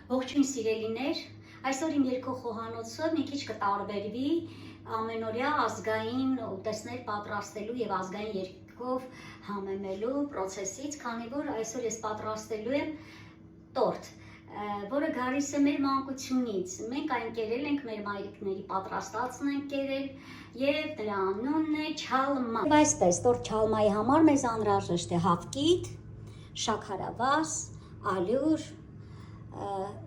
Ողջույն սիրելիներ, այսօր իմ երկու խոհանոցը մի քիչ կտարբերվի ամենօրյա ազգային ուտեստներ պատրաստելու եւ ազգային երկով համեմելու process-ից, քանի որ այսօր ես պատրաստելու եմ տորտ, որը գալիս է մեր մանկությունից։ Մենք այն կերել ենք, մեր մայրիկների պատրաստածն ենք կերել եւ դրա անունն է չալմա։ Եվ այսպես, տորտ չալմայի համար մեզ անհրաժեշտ է հավկիթ, շաքարավազ, ալյուր,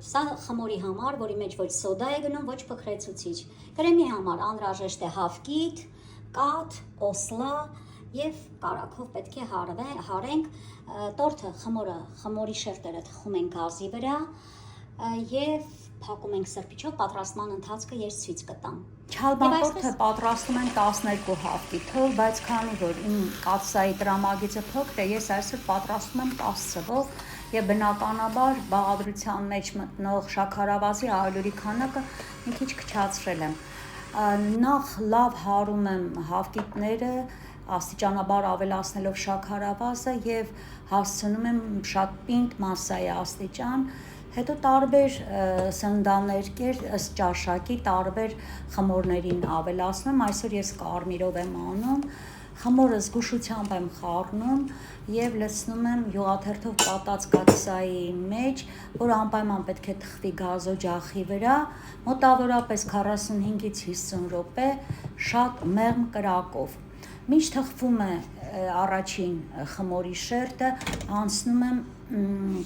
սա խմորի համար, որի մեջ ոչ սոդա է գնում, ոչ փխրեցուցիչ։ Կրեմի համար անհրաժեշտ է հավկիթ, կաթ, օսլա եւ կարագով պետք է հարենք։ Տորտը խմորի շերտերը թխում ենք գազի վրա եւ փակում ենք սրբիչով, պատրաստման ընթացքը ես ցույց կտամ։ Չալմա տորտը պատրաստում են 12 հավկիթով, բայց քանի որ իմ կաթսայի տրամագիծը փոքր է, ես այսօր պատրաստում եմ 10 թվով եւ բնականաբար բաղադրության մեջ մտնող շաքարավազի ալյուրի քանակը մի քիչ քչացրել եմ։ Նախ լավ հարում եմ հավկիթները, աստիճանաբար ավելացնելով շաքարավազը եւ հասցնում եմ շատ պինդ մասսայի աստիճան, հետո տարբեր սննդաներկեր ըստ ճաշակի տարբեր խմորներին ավելացնում, այսօր ես կարմիրով եմ անում, խմորը զգուշությամբ եմ խառնում եւ լցնում եմ յուղաթերթով պատած կաթսայի մեջ, որ անպայման պետք է թխվի գազօջախի վրա, մոտավորապես 45-ից 50 րոպե շատ մեղմ կրակով։ Մինչ թխվում է առաջին խմորի շերտը, անցնում եմ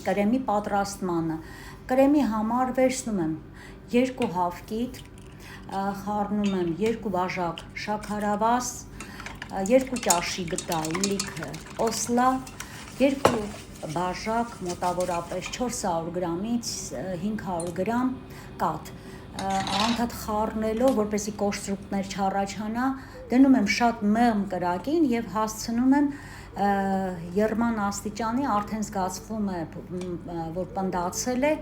կրեմի պատրաստմանը։ Կրեմի համար վերցնում եմ 2 հավկիթ, խառնում եմ 2 բաժակ շաքարավազ, 2 ճաշի գդալ լիքը օսլա, 2 բաժակ մոտավորապես 400 գրամից 500 գրամ կաթ։ Անդադ խառնելով, որպեսզի կոշտրուկներ չառաջանա, դնում եմ շատ մեղմ կրակին եւ հասցնում եմ եռման աստիճանի, արդեն զգացվում է, որ պնդացել է,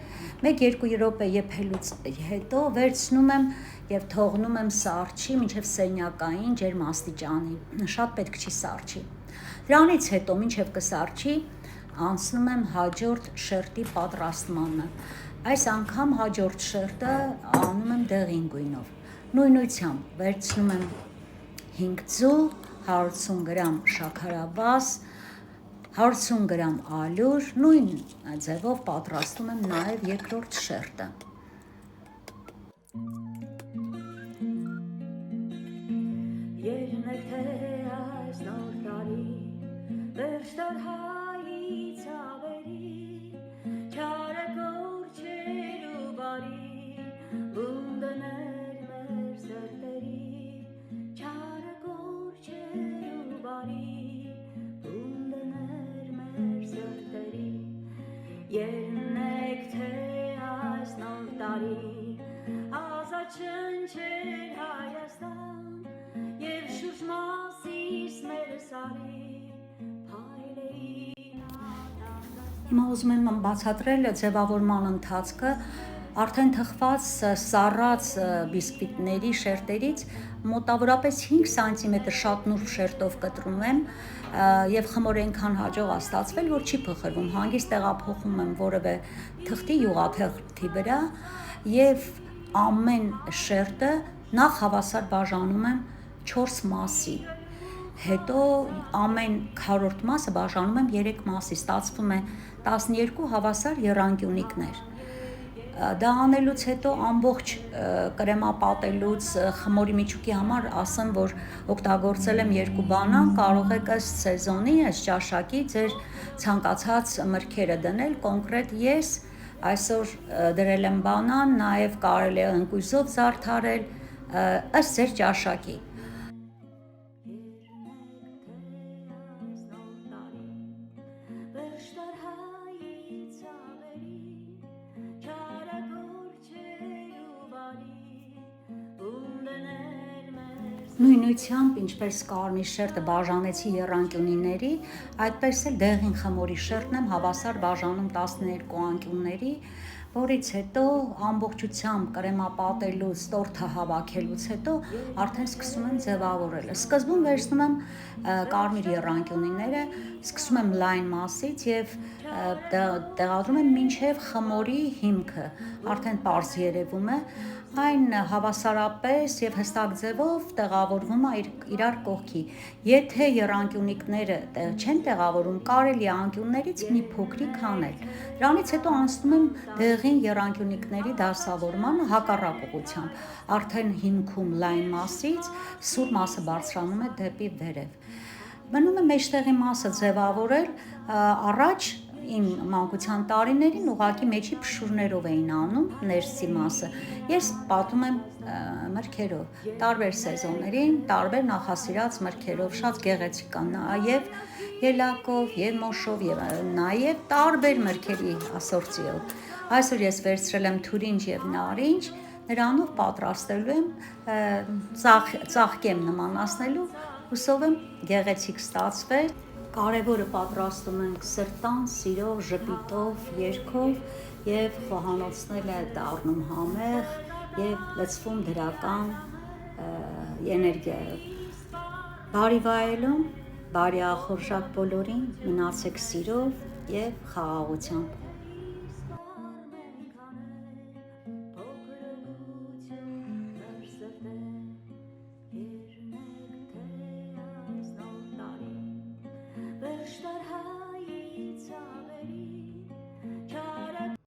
1-2 րոպե եփելուց հետո վերցնում եմ եւ թողնում եմ սառչի մինչեւ սենյակային ջերմ աստիճանի, շատ պետք չի սառչի։ Դրանից հետո մինչեւ կսառչի, անցնում եմ հաջորդ շերտի պատրաստմանը։ Այս անգամ հաջորդ շերտը անում եմ դեղին գույնով։ Նույնությամբ վերցնում եմ 5 ձու, 180 գրամ շաքարավազ, 180 գրամ ալյուր, նույն ձևով պատրաստում եմ նաև երկրորդ շերտը։ Երնեք թե այս նոր տարի ազատ շնչել Հայաստան և շուրջ մասիս մեր սարի փայլեին Հիմա ուզում եմ բացատրել ձևավորման ընթացքը, արդեն թխված սառած բիսկվիտների շերտերից մոտավորապես 5 սանտիմետր շատ նուրբ շերտով կտրում եմ եւ խմորը այնքան հաջող է ստացվել, որ չի փխրվում, հանգիստ տեղափոխում եմ որևէ թղթի յուղաթերթի վրա եւ ամեն շերտը նախ հավասար բաժանում եմ 4 մասի, հետո ամեն քառորդ մասը բաժանում եմ 3 մասի, ստացվում է 12 հավասար եռանկյունիկներ։ Դա անելուց հետո ամբողջ կրեմապատելուց խմորի միջուկի համար ասեմ, որ օգտագործել եմ 2 բանան, կարող եք ըստ սեզոնի, ըստ ճաշակի ձեր ցանկացած մրգերը դնել, կոնկրետ ես այսօր դրել եմ բանան, նաև կարելի է ընկույզով զարդարել, ըստ ձեր ճաշակի։ Նույնությամբ, ինչպես կարմիր շերտը բաժանեցի եռանկյունիների, այդպես էլ դեղին խմորի շերտն եմ հավասար բաժանում 12 անկյունների, որից հետո ամբողջությամբ կրեմապատելուց, տորթը հավաքելուց հետո արդեն սկսում եմ ձևավորելը։ Սկզբում վերցնում եմ կարմիր եռանկյունիները, սկսում եմ լայն մասից եւ տեղադրում եմ մինչև խմորի հիմքը, արդեն պարզ երևում է, այն հավասարապես եւ հստակ ձևով տեղավորվում է իրար կողքի։ Եթե եռանկյունիկները չեն տեղավորում, կարելի է անկյուններից մի փոքրիկ հանել։ Դրանից հետո անցնում եմ դեղին եռանկյունիկների դասավորմանը հակառակ ուղղությամբ։ Արդեն հիմքում լայն մասից սուր մասը բարձրանում է դեպի վերև։ Մնում է մեջտեղի մասը ձևավորել, առաջ իմ մանկության տարիներին ուղղակի մեջի փշուրներով էին անում ներսի մասը։ Ես պատում եմ մրգերով, տարբեր սեզոններին, տարբեր նախասիրած մրգերով, շատ գեղեցիկ կան, նաև ելակով, եւ մոշով, եւ նաև տարբեր մրգերի ասորտիով։ Այսօր ես վերցրել եմ թուրինջ եւ նարինջ, նրանով պատրաստելու եմ ծաղկեմ նմանացնելու, հուսով եմ գեղեցիկ ստացվել։ Կարևորը պատրաստում ենք սրտան, սիրով, ժպիտով, երգով եւ խոհանոցները դառնում համեղ եւ լցվում դրական էներգիայով։ Բարի վայելում, բարի ախորժակ բոլորին, մնացեք սիրով եւ խաղաղությամբ։ Verşler her